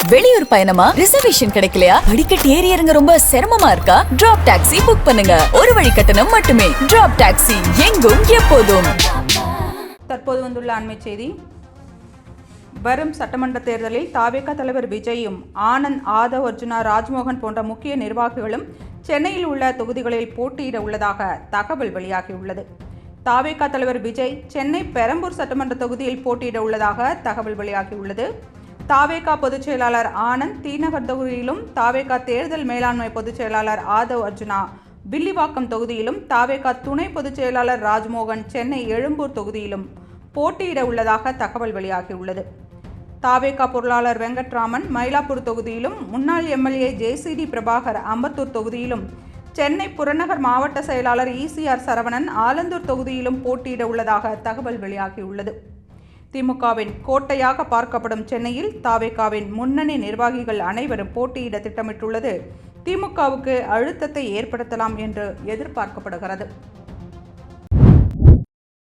வெளியூர் பயணமா? ரிசர்வேஷன் கிடைக்கலையா? படிக்கட்டு ஏறி இறங்க ரொம்ப சிரமமா இருக்கா? டிராப் டாக்ஸி புக் பண்ணுங்க. ஒரு வழி கட்டணம் மட்டுமே. டிராப் டாக்ஸி, எங்கும் எப்போதும். தற்போது வந்துள்ள அண்மை செய்தி. வரும் சட்டமன்ற தேர்தலில் தாவேகா தலைவர் விஜயும் ஆனந்த், ஆதவ் அர்ஜுனா, ராஜ்மோகன் போன்ற முக்கிய நிர்வாகிகளும் சென்னையில் உள்ள தொகுதிகளில் போட்டியிட உள்ளதாக தகவல் வெளியாகியுள்ளது. தாவேகா தலைவர் விஜய் சென்னை பெரம்பூர் சட்டமன்ற தொகுதியில் போட்டியிட உள்ளதாக தகவல் வெளியாகியுள்ளது. தாவேகா பொதுச் செயலாளர் ஆனந்த் தீநகர் தொகுதியிலும், தாவேகா தேர்தல் மேலாண்மை பொதுச் செயலாளர் ஆதவ் அர்ஜுனா வில்லிவாக்கம் தொகுதியிலும், தாவேகா துணை பொதுச் செயலாளர் ராஜ்மோகன் சென்னை எழும்பூர் தொகுதியிலும் போட்டியிட உள்ளதாக தகவல் வெளியாகியுள்ளது. தாவேகா பொருளாளர் வெங்கட்ராமன் மயிலாப்பூர் தொகுதியிலும், முன்னாள் எம்எல்ஏ ஜேசிடி பிரபாகர் அம்பத்தூர் தொகுதியிலும், சென்னை புறநகர் மாவட்ட செயலாளர் ECR சரவணன் ஆலந்தூர் தொகுதியிலும் போட்டியிட உள்ளதாக தகவல் வெளியாகியுள்ளது. திமுகவின் கோட்டையாக பார்க்கப்படும் சென்னையில் தாவேகாவின் முன்னணி நிர்வாகிகள் அனைவரும் போட்டியிட திட்டமிட்டுள்ளது திமுகவுக்கு அழுத்தத்தை ஏற்படுத்தலாம் என்று எதிர்பார்க்கப்படுகிறது.